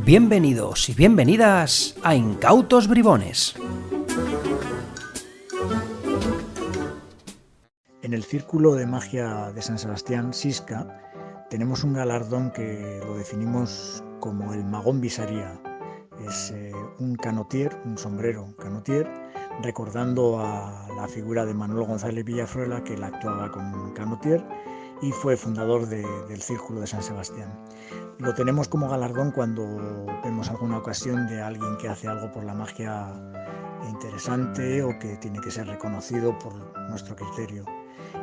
Bienvenidos y bienvenidas a Incautos Bribones. En el Círculo de Magia de San Sebastián, Sisca, tenemos un galardón que lo definimos como el Magón Visaría. Es un canotier, un sombrero canotier, recordando a la figura de Manuel González Villafruela, que él actuaba como canotier y fue fundador del Círculo de San Sebastián. Lo tenemos como galardón cuando vemos alguna ocasión de alguien que hace algo por la magia interesante o que tiene que ser reconocido por nuestro criterio.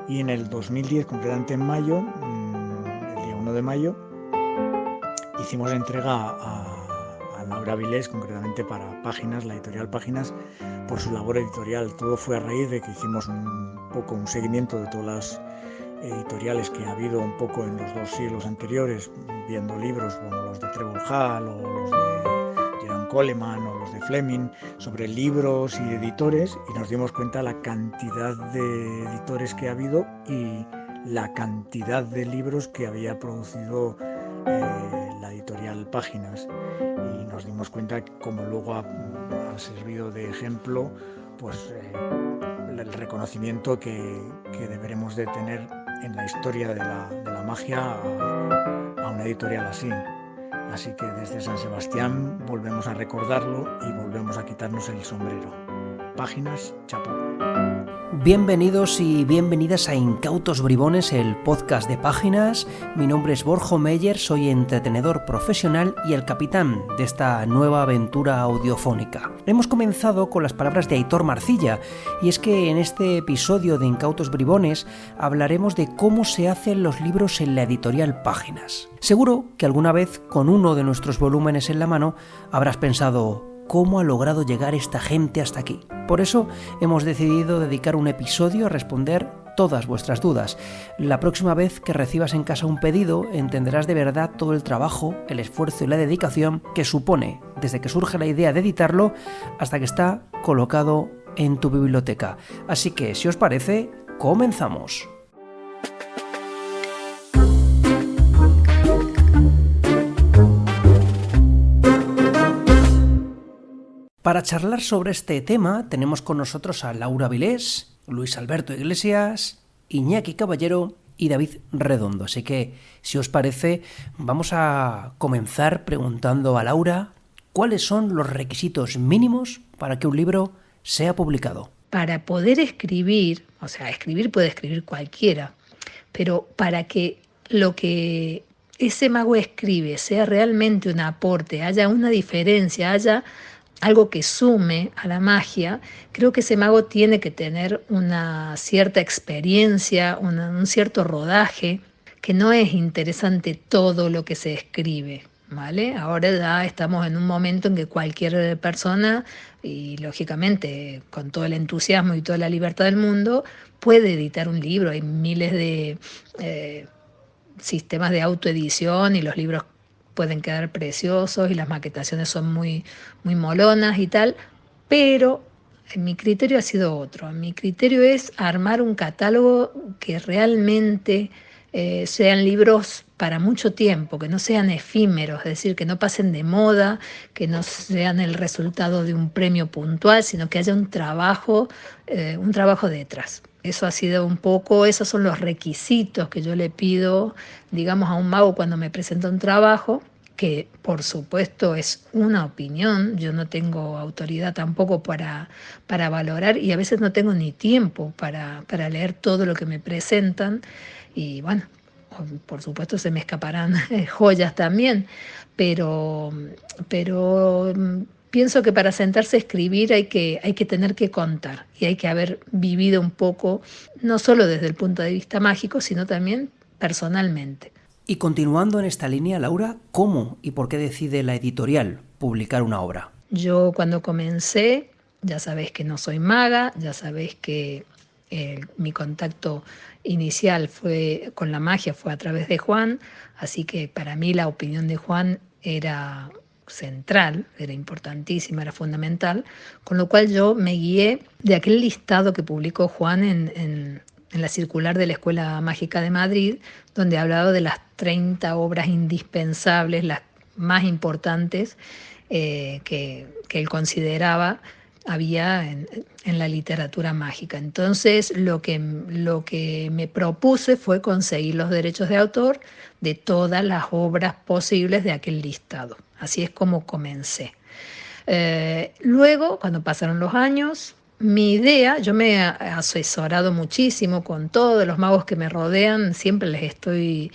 Y en el 2010, concretamente en mayo, el día 1 de mayo, hicimos entrega a Laura Vilés, concretamente para Páginas, la editorial Páginas, por su labor editorial. Todo fue a raíz de que hicimos un seguimiento de todas las editoriales que ha habido un poco en los 2 siglos anteriores, viendo libros como los de Trevor Hall o los de Gerard Coleman o los de Fleming sobre libros y editores, y nos dimos cuenta de la cantidad de editores que ha habido y la cantidad de libros que había producido la editorial Páginas, y nos dimos cuenta que como luego ha servido de ejemplo, pues el reconocimiento que deberemos de tener en la historia de la magia a una editorial así. Así que desde San Sebastián volvemos a recordarlo y volvemos a quitarnos el sombrero. Páginas, chapó. Bienvenidos y bienvenidas a Incautos Bribones, el podcast de Páginas. Mi nombre es Borja Meyer, soy entretenedor profesional y el capitán de esta nueva aventura audiofónica. Hemos comenzado con las palabras de Aitor Marcilla, y es que en este episodio de Incautos Bribones hablaremos de cómo se hacen los libros en la editorial Páginas. Seguro que alguna vez, con uno de nuestros volúmenes en la mano, habrás pensado: ¿cómo ha logrado llegar esta gente hasta aquí? Por eso hemos decidido dedicar un episodio a responder todas vuestras dudas. La próxima vez que recibas en casa un pedido, entenderás de verdad todo el trabajo, el esfuerzo y la dedicación que supone desde que surge la idea de editarlo hasta que está colocado en tu biblioteca. Así que, si os parece, comenzamos. Para charlar sobre este tema tenemos con nosotros a Laura Vilés, Luis Alberto Iglesias, Iñaki Caballero y David Redondo. Así que, si os parece, vamos a comenzar preguntando a Laura cuáles son los requisitos mínimos para que un libro sea publicado. Para poder escribir, o sea, escribir puede escribir cualquiera, pero para que lo que ese mago escribe sea realmente un aporte, haya una diferencia, haya algo que sume a la magia, creo que ese mago tiene que tener una cierta experiencia, un cierto rodaje, que no es interesante todo lo que se escribe, ¿vale? Ahora ya estamos en un momento en que cualquier persona, y lógicamente con todo el entusiasmo y toda la libertad del mundo, puede editar un libro. Hay miles de sistemas de autoedición y los libros pueden quedar preciosos y las maquetaciones son muy, muy molonas y tal, pero mi criterio ha sido otro. Mi criterio es armar un catálogo que realmente sean libros para mucho tiempo, que no sean efímeros, es decir, que no pasen de moda, que no sean el resultado de un premio puntual, sino que haya un trabajo detrás. Eso ha sido un poco, esos son los requisitos que yo le pido, digamos, a un mago cuando me presenta un trabajo, que por supuesto es una opinión. Yo no tengo autoridad tampoco para valorar, y a veces no tengo ni tiempo para leer todo lo que me presentan, y bueno, por supuesto se me escaparán joyas también, pero pienso que para sentarse a escribir hay que tener que contar y hay que haber vivido un poco, no solo desde el punto de vista mágico, sino también personalmente. Y continuando en esta línea, Laura, ¿cómo y por qué decide la editorial publicar una obra? Yo cuando comencé, ya sabéis que no soy maga, ya sabéis que mi contacto inicial con la magia fue a través de Juan, así que para mí la opinión de Juan era central, era importantísima, era fundamental, con lo cual yo me guié de aquel listado que publicó Juan en la circular de la Escuela Mágica de Madrid, donde hablaba de las 30 obras indispensables, las más importantes que él consideraba había en la literatura mágica. Entonces lo que me propuse fue conseguir los derechos de autor de todas las obras posibles de aquel listado. Así es como comencé. Luego, cuando pasaron los años, mi idea, yo me he asesorado muchísimo con todos los magos que me rodean, siempre les estoy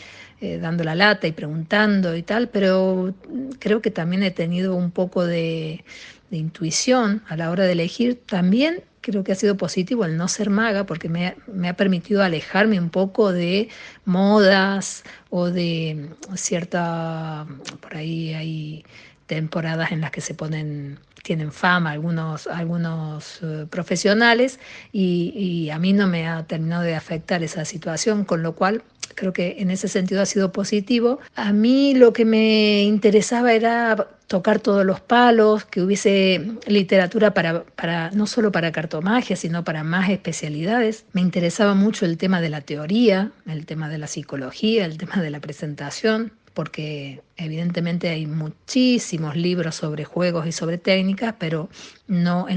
dando la lata y preguntando y tal, pero creo que también he tenido un poco de intuición a la hora de elegir. También creo que ha sido positivo el no ser maga, porque me ha permitido alejarme un poco de modas o de cierta, por ahí hay temporadas en las que tienen fama algunos profesionales y a mí no me ha terminado de afectar esa situación, con lo cual creo que en ese sentido ha sido positivo. A mí lo que me interesaba era tocar todos los palos, que hubiese literatura para no solo para cartomagia, sino para más especialidades. Me interesaba mucho el tema de la teoría, el tema de la psicología, el tema de la presentación, porque evidentemente hay muchísimos libros sobre juegos y sobre técnicas, pero no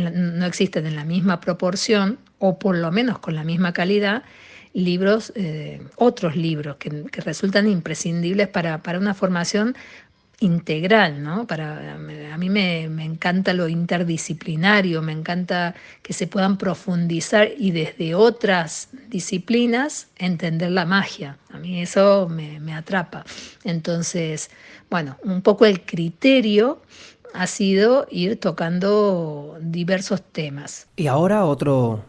existen en la misma proporción, o por lo menos con la misma calidad, otros libros que resultan imprescindibles para una formación integral, ¿no? A mí me encanta lo interdisciplinario, me encanta que se puedan profundizar y desde otras disciplinas entender la magia. A mí eso me atrapa. Entonces, bueno, un poco el criterio ha sido ir tocando diversos temas. Y ahora otro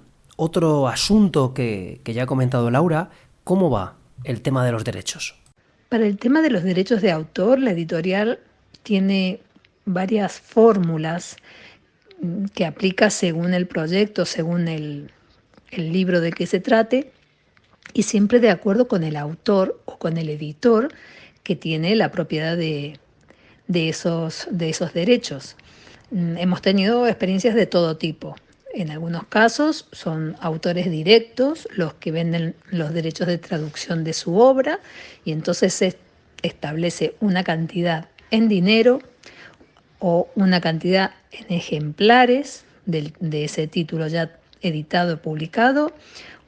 asunto que ya ha comentado Laura, ¿cómo va el tema de los derechos? Para el tema de los derechos de autor, la editorial tiene varias fórmulas que aplica según el proyecto, según el libro de que se trate, y siempre de acuerdo con el autor o con el editor que tiene la propiedad de esos derechos. Hemos tenido experiencias de todo tipo. En algunos casos son autores directos los que venden los derechos de traducción de su obra y entonces se establece una cantidad en dinero o una cantidad en ejemplares de ese título ya editado y publicado,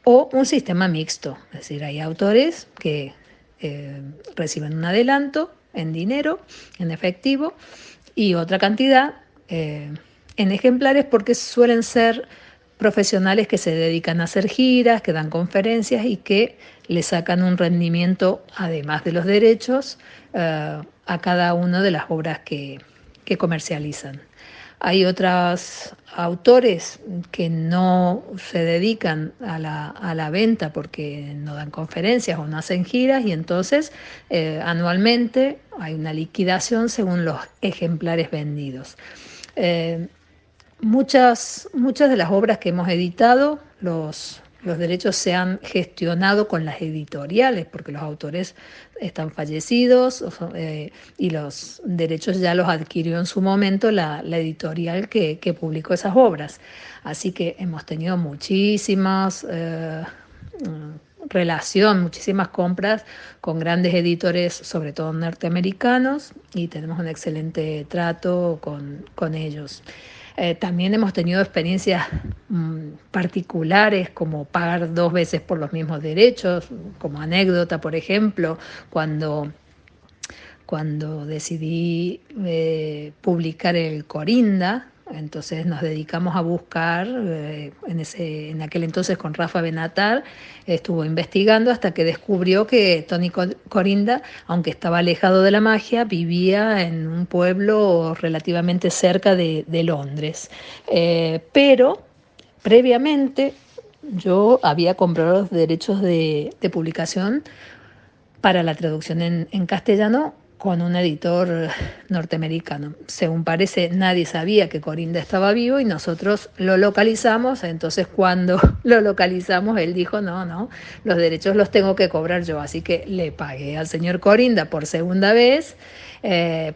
o un sistema mixto. Es decir, hay autores que reciben un adelanto en dinero, en efectivo, y otra cantidad en ejemplares, porque suelen ser profesionales que se dedican a hacer giras, que dan conferencias y que le sacan un rendimiento, además de los derechos, a cada una de las obras que comercializan. Hay otros autores que no se dedican a la venta porque no dan conferencias o no hacen giras, y entonces anualmente hay una liquidación según los ejemplares vendidos. Muchas de las obras que hemos editado, los derechos se han gestionado con las editoriales, porque los autores están fallecidos y los derechos ya los adquirió en su momento la editorial que publicó esas obras. Así que hemos tenido muchísimas muchísimas compras con grandes editores, sobre todo norteamericanos, y tenemos un excelente trato con ellos. También hemos tenido experiencias particulares, como pagar 2 veces por los mismos derechos. Como anécdota, por ejemplo, cuando decidí publicar el Corinda, entonces nos dedicamos a buscar, en aquel entonces con Rafa Benatar, estuvo investigando hasta que descubrió que Tony Corinda, aunque estaba alejado de la magia, vivía en un pueblo relativamente cerca de Londres. Pero previamente yo había comprado los derechos de publicación para la traducción en castellano con un editor norteamericano. Según parece, nadie sabía que Corinda estaba vivo y nosotros lo localizamos. Entonces, cuando lo localizamos, él dijo, no, los derechos los tengo que cobrar yo. Así que le pagué al señor Corinda por segunda vez,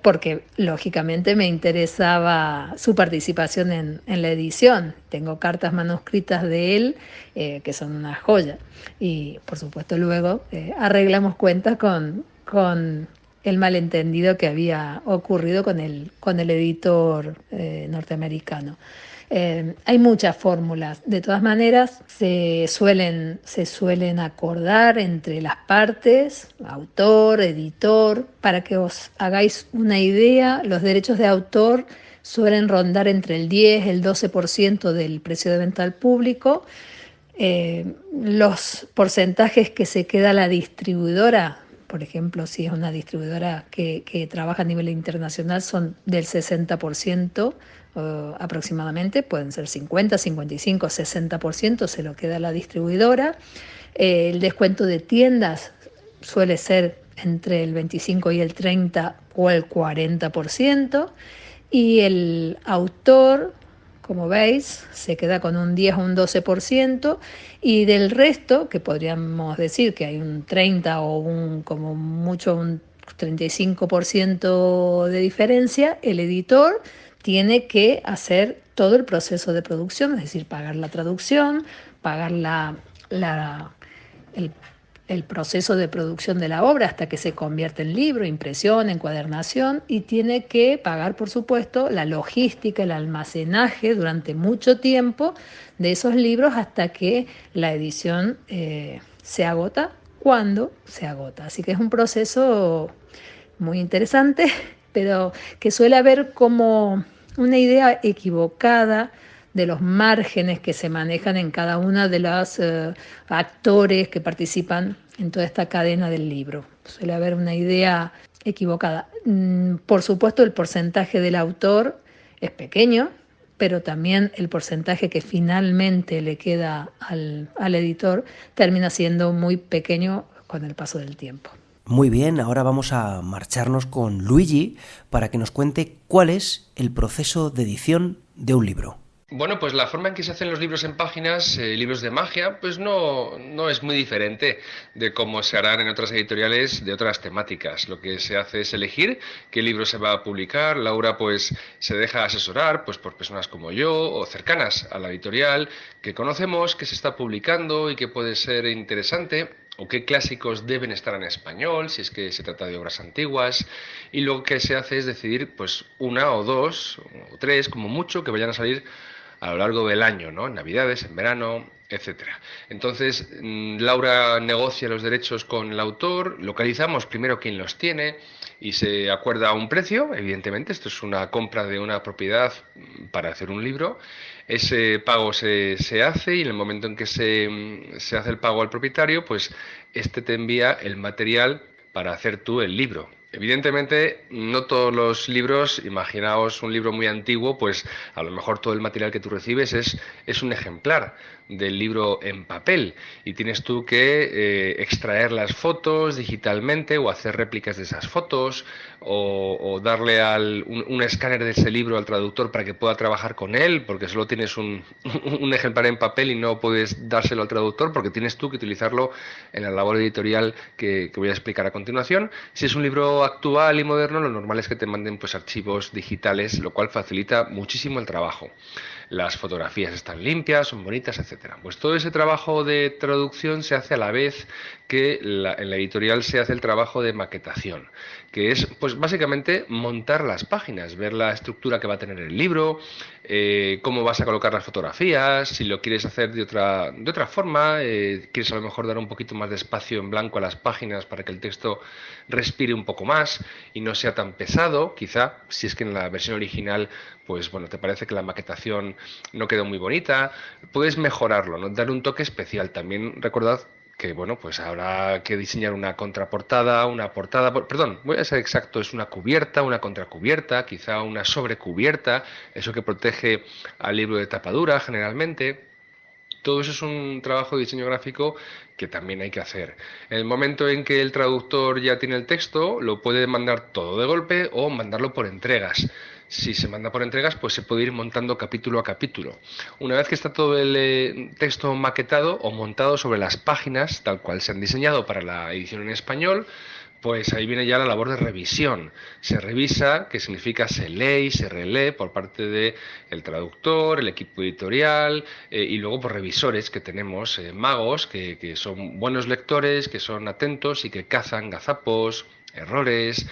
porque lógicamente me interesaba su participación en la edición. Tengo cartas manuscritas de él, que son una joya. Y, por supuesto, luego arreglamos cuentas con el malentendido que había ocurrido con el editor norteamericano. Hay muchas fórmulas. De todas maneras, se suelen acordar entre las partes, autor, editor. Para que os hagáis una idea, los derechos de autor suelen rondar entre el 10 y el 12% del precio de venta al público. Los porcentajes que se queda la distribuidora, por ejemplo, si es una distribuidora que trabaja a nivel internacional, son del 60% aproximadamente, pueden ser 50, 55, 60%, se lo queda la distribuidora. El descuento de tiendas suele ser entre el 25 y el 30 o el 40%, y el autor, como veis, se queda con un 10 o un 12%, y del resto, que podríamos decir que hay un 30 o como mucho un 35% de diferencia, el editor tiene que hacer todo el proceso de producción, es decir, pagar la traducción, pagar el proceso de producción de la obra hasta que se convierte en libro, impresión, encuadernación, y tiene que pagar, por supuesto, la logística, el almacenaje durante mucho tiempo de esos libros hasta que la edición se agota, cuando se agota. Así que es un proceso muy interesante, pero que suele haber como una idea equivocada de los márgenes que se manejan en cada uno de los actores que participan en toda esta cadena del libro. Suele haber una idea equivocada. Por supuesto, el porcentaje del autor es pequeño, pero también el porcentaje que finalmente le queda al editor termina siendo muy pequeño con el paso del tiempo. Muy bien, ahora vamos a marcharnos con Luigi para que nos cuente cuál es el proceso de edición de un libro. Bueno, pues la forma en que se hacen los libros en páginas, libros de magia, pues no es muy diferente de cómo se harán en otras editoriales de otras temáticas. Lo que se hace es elegir qué libro se va a publicar. Laura pues se deja asesorar pues por personas como yo o cercanas a la editorial que conocemos, que se está publicando y que puede ser interesante, o qué clásicos deben estar en español, si es que se trata de obras antiguas, y lo que se hace es decidir pues una o dos o tres, como mucho, que vayan a salir a lo largo del año, ¿no? En Navidades, en verano, etcétera. Entonces, Laura negocia los derechos con el autor, localizamos primero quién los tiene y se acuerda un precio, evidentemente, esto es una compra de una propiedad para hacer un libro. Ese pago se hace y en el momento en que se hace el pago al propietario, pues este te envía el material para hacer tú el libro. Evidentemente, no todos los libros, imaginaos un libro muy antiguo, pues a lo mejor todo el material que tú recibes es un ejemplar del libro en papel y tienes tú que extraer las fotos digitalmente o hacer réplicas de esas fotos o darle un escáner de ese libro al traductor para que pueda trabajar con él, porque solo tienes un ejemplar en papel y no puedes dárselo al traductor porque tienes tú que utilizarlo en la labor editorial que voy a explicar a continuación. Si es un libro actual y moderno, lo normal es que te manden pues archivos digitales, lo cual facilita muchísimo el trabajo. Las fotografías están limpias, son bonitas, etcétera. Pues todo ese trabajo de traducción se hace a la vez que en la editorial se hace el trabajo de maquetación, que es pues básicamente montar las páginas, ver la estructura que va a tener el libro, cómo vas a colocar las fotografías, si lo quieres hacer de otra forma, quieres a lo mejor dar un poquito más de espacio en blanco a las páginas para que el texto respire un poco más y no sea tan pesado, quizá, si es que en la versión original pues bueno, te parece que la maquetación no quedó muy bonita, puedes mejorarlo, ¿no? Darle un toque especial. También recordad que bueno, pues habrá que diseñar una contraportada, una portada, perdón, voy a ser exacto, es una cubierta, una contracubierta, quizá una sobrecubierta, eso que protege al libro de tapadura generalmente. Todo eso es un trabajo de diseño gráfico que también hay que hacer. En el momento en que el traductor ya tiene el texto, lo puede mandar todo de golpe o mandarlo por entregas. Si se manda por entregas, pues se puede ir montando capítulo a capítulo. Una vez que está todo el texto maquetado o montado sobre las páginas, tal cual se han diseñado para la edición en español, pues ahí viene ya la labor de revisión. Se revisa, que significa se lee y se relee por parte del traductor, el equipo editorial y luego por revisores que tenemos, magos, que son buenos lectores, que son atentos y que cazan gazapos, errores.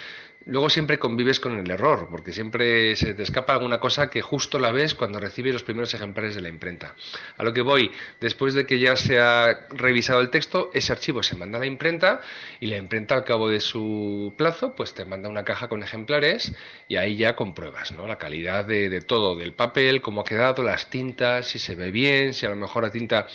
Luego siempre convives con el error, porque siempre se te escapa alguna cosa que justo la ves cuando recibes los primeros ejemplares de la imprenta. A lo que voy, después de que ya se ha revisado el texto, ese archivo se manda a la imprenta y la imprenta al cabo de su plazo pues te manda una caja con ejemplares y ahí ya compruebas, ¿no?, la calidad de todo, del papel, cómo ha quedado, las tintas, si se ve bien, si a lo mejor la tinta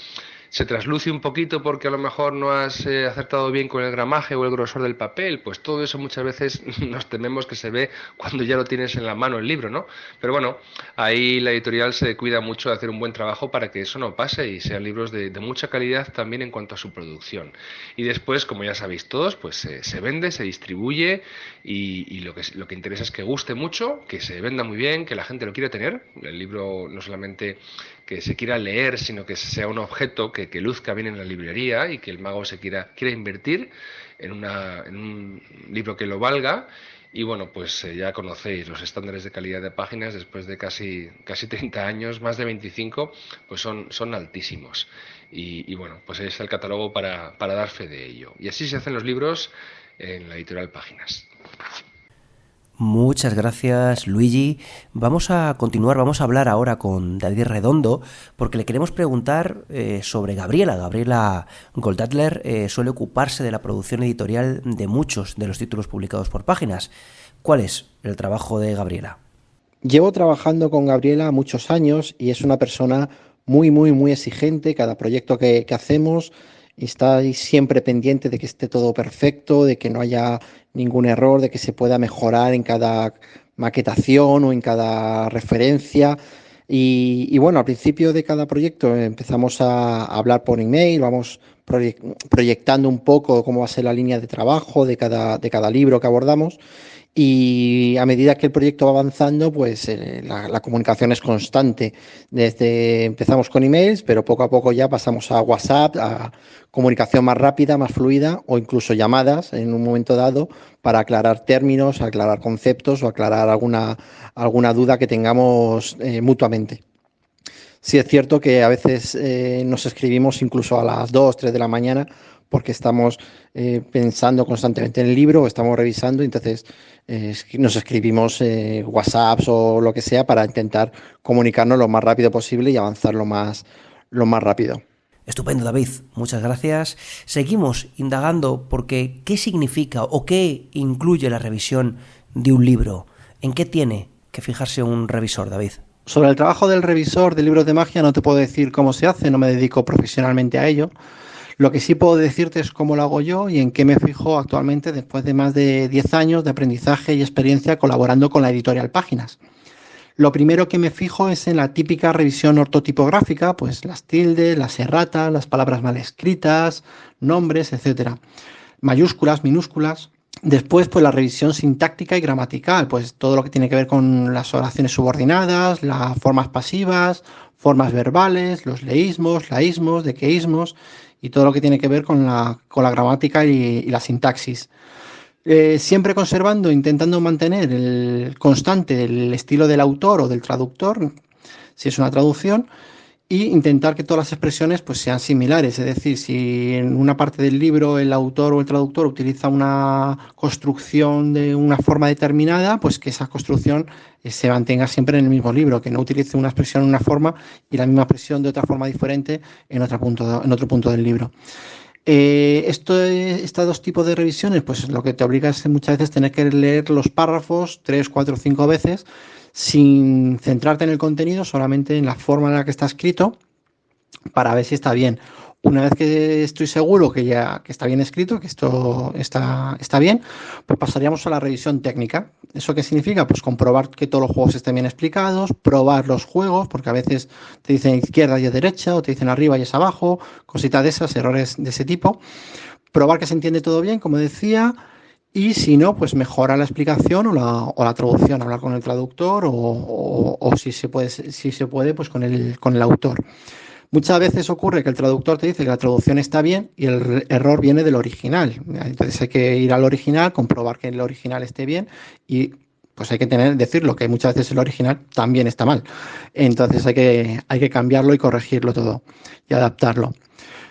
se trasluce un poquito porque a lo mejor no has acertado bien con el gramaje o el grosor del papel, pues todo eso muchas veces nos tememos que se ve cuando ya lo tienes en la mano el libro, ¿no? Pero bueno, ahí la editorial se cuida mucho de hacer un buen trabajo para que eso no pase y sean libros de mucha calidad también en cuanto a su producción. Y después, como ya sabéis todos, pues se vende, se distribuye y lo que interesa es que guste mucho, que se venda muy bien, que la gente lo quiera tener. El libro no solamente que se quiera leer, sino que sea un objeto que luzca bien en la librería y que el mago quiera invertir en un libro que lo valga. Y bueno, pues ya conocéis los estándares de calidad de páginas después de casi 30 años, más de 25, pues son altísimos. Y bueno, pues es el catálogo para dar fe de ello. Y así se hacen los libros en la editorial Páginas. Muchas gracias, Luigi. Vamos a continuar, vamos a hablar ahora con David Redondo, porque le queremos preguntar sobre Gabriela. Gabriela Goldadler suele ocuparse de la producción editorial de muchos de los títulos publicados por Páginas. ¿Cuál es el trabajo de Gabriela? Llevo trabajando con Gabriela muchos años y es una persona muy exigente. Cada proyecto que hacemos está siempre pendiente de que esté todo perfecto, de que no haya ningún error, de que se pueda mejorar en cada maquetación o en cada referencia. Y bueno, al principio de cada proyecto empezamos a hablar por email, vamos proyectando un poco cómo va a ser la línea de trabajo de cada libro que abordamos. Y a medida que el proyecto va avanzando, pues la comunicación es constante. Empezamos con emails, pero poco a poco ya pasamos a WhatsApp, a comunicación más rápida, más fluida, o incluso llamadas en un momento dado para aclarar términos, aclarar conceptos o aclarar alguna duda que tengamos mutuamente. Sí es cierto que a veces nos escribimos incluso a las 2, 3 de la mañana porque estamos pensando constantemente en el libro o estamos revisando, entonces nos escribimos WhatsApps o lo que sea para intentar comunicarnos lo más rápido posible y avanzar lo más rápido. Estupendo, David. Muchas gracias. Seguimos indagando porque ¿qué significa o qué incluye la revisión de un libro? ¿En qué tiene que fijarse un revisor, David? Sobre el trabajo del revisor de libros de magia no te puedo decir cómo se hace, no me dedico profesionalmente a ello. Lo que sí puedo decirte es cómo lo hago yo y en qué me fijo actualmente después de más de 10 años de aprendizaje y experiencia colaborando con la editorial Páginas. Lo primero que me fijo es en la típica revisión ortotipográfica, pues las tildes, las erratas, las palabras mal escritas, nombres, etcétera. Mayúsculas, minúsculas. Después, pues la revisión sintáctica y gramatical, pues todo lo que tiene que ver con las oraciones subordinadas, las formas pasivas, formas verbales, los leísmos, laísmos, dequeísmos y todo lo que tiene que ver con la gramática y la sintaxis. Siempre conservando, intentando mantener el constante el estilo del autor o del traductor, si es una traducción, y intentar que todas las expresiones pues sean similares. Es decir, si en una parte del libro el autor o el traductor utiliza una construcción de una forma determinada, pues que esa construcción se mantenga siempre en el mismo libro, que no utilice una expresión en una forma y la misma expresión de otra forma diferente en otro punto del libro. Estos dos tipos de revisiones, pues lo que te obliga es muchas veces tener que leer los párrafos 3, 4, 5 veces sin centrarte en el contenido, solamente en la forma en la que está escrito para ver si está bien. Una vez que estoy seguro que está bien escrito, que esto está bien, pues pasaríamos a la revisión técnica. ¿Eso qué significa? Pues comprobar que todos los juegos estén bien explicados, probar los juegos, porque a veces te dicen izquierda y es derecha, o te dicen arriba y es abajo, cositas de esas, errores de ese tipo. Probar que se entiende todo bien, como decía, y si no, pues mejorar la explicación o la traducción, hablar con el traductor o si se puede, pues con el autor. Muchas veces ocurre que el traductor te dice que la traducción está bien y el error viene del original. Entonces hay que ir al original, comprobar que el original esté bien y pues hay que decirlo, que muchas veces el original también está mal. Entonces hay que cambiarlo y corregirlo todo y adaptarlo.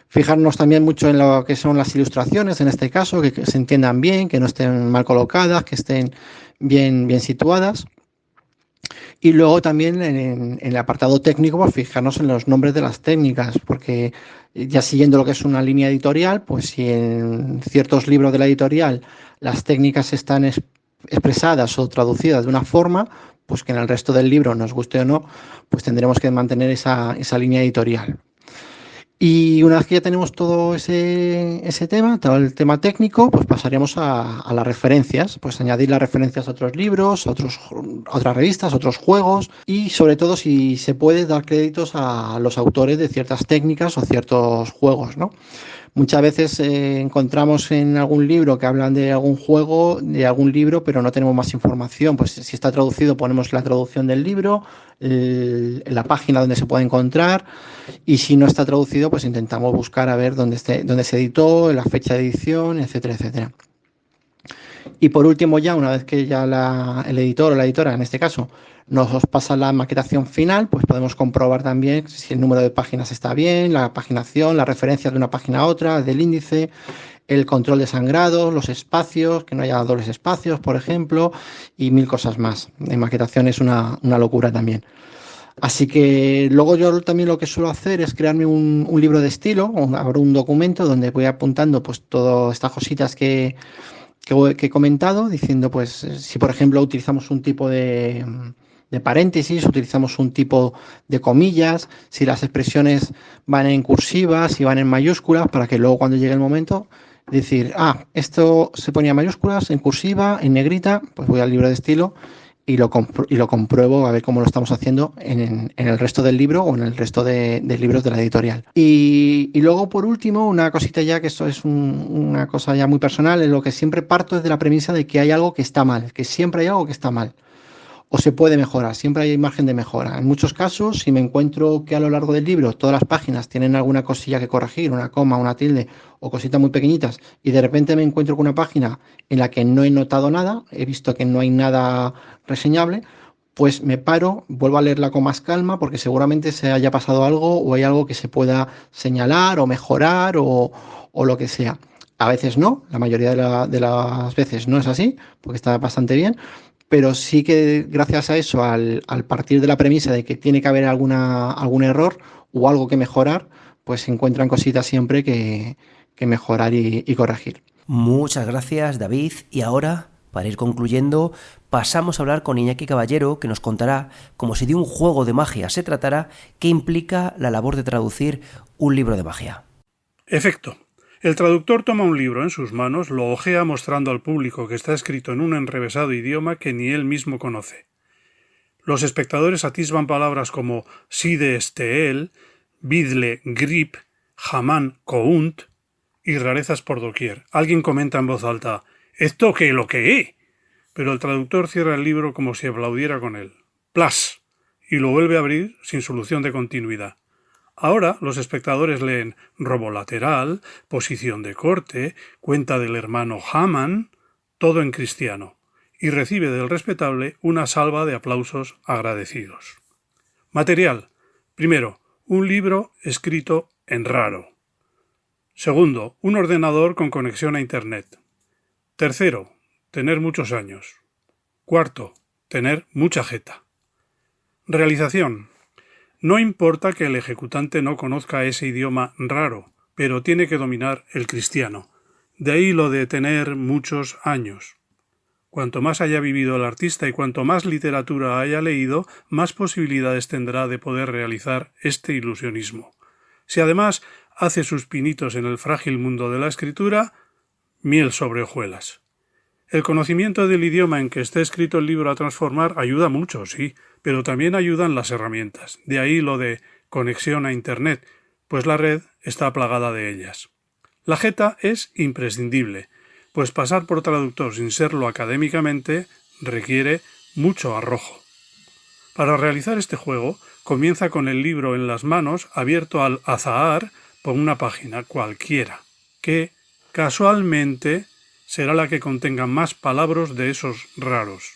Fijarnos también mucho en lo que son las ilustraciones, en este caso, que se entiendan bien, que no estén mal colocadas, que estén bien situadas. Y luego también en el apartado técnico, pues fijarnos en los nombres de las técnicas, porque ya siguiendo lo que es una línea editorial, pues si en ciertos libros de la editorial las técnicas están expresadas o traducidas de una forma, pues que en el resto del libro, nos guste o no, pues tendremos que mantener esa línea editorial. Y una vez que ya tenemos todo ese tema, todo el tema técnico, pues pasaríamos a las referencias, pues añadir las referencias a otros libros, a otras revistas, a otros juegos y sobre todo si se puede dar créditos a los autores de ciertas técnicas o ciertos juegos, ¿no? Muchas veces encontramos en algún libro que hablan de algún juego, de algún libro, pero no tenemos más información. Pues si está traducido ponemos la traducción del libro, la página donde se puede encontrar y si no está traducido pues intentamos buscar a ver dónde se editó, la fecha de edición, etcétera, etcétera. Y por último ya, una vez que ya el editor o la editora, en este caso, nos pasa la maquetación final, pues podemos comprobar también si el número de páginas está bien, la paginación, las referencias de una página a otra, del índice, el control de sangrados, los espacios, que no haya dobles espacios, por ejemplo, y mil cosas más. En maquetación es una locura también. Así que luego yo también lo que suelo hacer es crearme un libro de estilo, abro un documento donde voy apuntando pues todas estas cositas que he comentado, diciendo pues si por ejemplo utilizamos un tipo de paréntesis, utilizamos un tipo de comillas, si las expresiones van en cursiva, si van en mayúsculas, para que luego cuando llegue el momento decir, esto se ponía en mayúsculas, en cursiva, en negrita, pues voy al libro de estilo y lo compruebo a ver cómo lo estamos haciendo en el resto del libro o en el resto de libros de la editorial. Y luego, por último, una cosita ya, que esto es una cosa ya muy personal, en lo que siempre parto es de la premisa de que hay algo que está mal, que siempre hay algo que está mal. O se puede mejorar, siempre hay margen de mejora. En muchos casos, si me encuentro que a lo largo del libro todas las páginas tienen alguna cosilla que corregir, una coma, una tilde o cositas muy pequeñitas, y de repente me encuentro con una página en la que no he notado nada, he visto que no hay nada reseñable, pues me paro, vuelvo a leerla con más calma porque seguramente se haya pasado algo o hay algo que se pueda señalar o mejorar o lo que sea. A veces no, la mayoría de las veces no es así, porque está bastante bien, pero sí que gracias a eso, al partir de la premisa de que tiene que haber algún error o algo que mejorar, pues se encuentran cositas siempre que mejorar y corregir. Muchas gracias, David. Y ahora, para ir concluyendo, pasamos a hablar con Iñaki Caballero, que nos contará, como si de un juego de magia se tratara, qué implica la labor de traducir un libro de magia. Efecto. El traductor toma un libro en sus manos, lo hojea mostrando al público que está escrito en un enrevesado idioma que ni él mismo conoce. Los espectadores atisban palabras como Side Steel, Bidle Grip, Haman Count y rarezas por doquier. Alguien comenta en voz alta, ¿esto qué lo que es? Pero el traductor cierra el libro como si aplaudiera con él. ¡Plas! Y lo vuelve a abrir sin solución de continuidad. Ahora los espectadores leen robo lateral, posición de corte, cuenta del hermano Haman, todo en cristiano, y recibe del respetable una salva de aplausos agradecidos. Material. Primero, un libro escrito en raro. Segundo, un ordenador con conexión a Internet. Tercero, tener muchos años. Cuarto, tener mucha jeta. Realización. No importa que el ejecutante no conozca ese idioma raro, pero tiene que dominar el cristiano. De ahí lo de tener muchos años. Cuanto más haya vivido el artista y cuanto más literatura haya leído, más posibilidades tendrá de poder realizar este ilusionismo. Si además hace sus pinitos en el frágil mundo de la escritura, miel sobre hojuelas. El conocimiento del idioma en que esté escrito el libro a transformar ayuda mucho, sí, pero también ayudan las herramientas. De ahí lo de conexión a Internet, pues la red está plagada de ellas. La jeta es imprescindible, pues pasar por traductor sin serlo académicamente requiere mucho arrojo. Para realizar este juego, comienza con el libro en las manos, abierto al azahar por una página cualquiera, que, casualmente, será la que contenga más palabras de esos raros.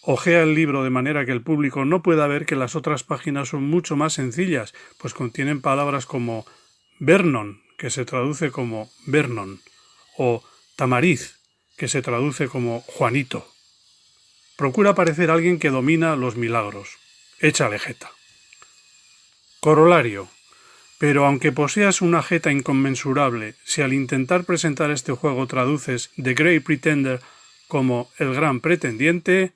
Ojea el libro de manera que el público no pueda ver que las otras páginas son mucho más sencillas, pues contienen palabras como Vernon, que se traduce como Vernon, o Tamariz, que se traduce como Juanito. Procura parecer alguien que domina los milagros. Échale jeta. Corolario. Pero aunque poseas una jeta inconmensurable, si al intentar presentar este juego traduces The Great Pretender como El Gran Pretendiente,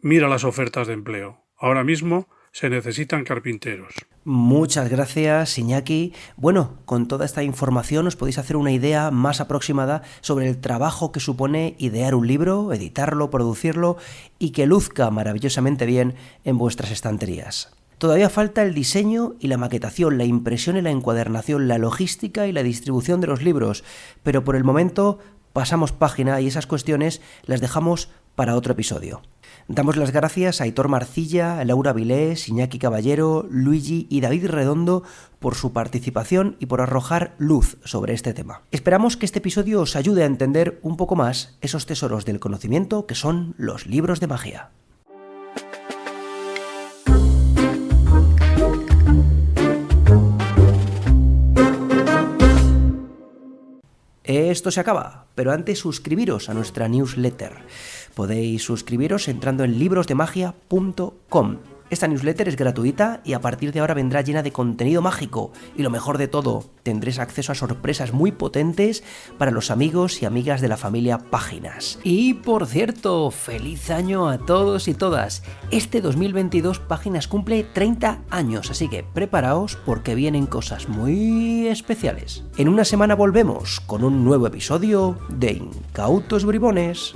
mira las ofertas de empleo. Ahora mismo se necesitan carpinteros. Muchas gracias, Iñaki. Bueno, con toda esta información os podéis hacer una idea más aproximada sobre el trabajo que supone idear un libro, editarlo, producirlo y que luzca maravillosamente bien en vuestras estanterías. Todavía falta el diseño y la maquetación, la impresión y la encuadernación, la logística y la distribución de los libros, pero por el momento pasamos página y esas cuestiones las dejamos para otro episodio. Damos las gracias a Aitor Marcilla, a Laura Vilés, Iñaki Caballero, Luigi y David Redondo por su participación y por arrojar luz sobre este tema. Esperamos que este episodio os ayude a entender un poco más esos tesoros del conocimiento que son los libros de magia. Esto se acaba, pero antes suscribiros a nuestra newsletter. Podéis suscribiros entrando en librosdemagia.com. Esta newsletter es gratuita y a partir de ahora vendrá llena de contenido mágico. Y lo mejor de todo, tendréis acceso a sorpresas muy potentes para los amigos y amigas de la familia Páginas. Y por cierto, feliz año a todos y todas. Este 2022 Páginas cumple 30 años, así que preparaos porque vienen cosas muy especiales. En una semana volvemos con un nuevo episodio de Incautos Bribones.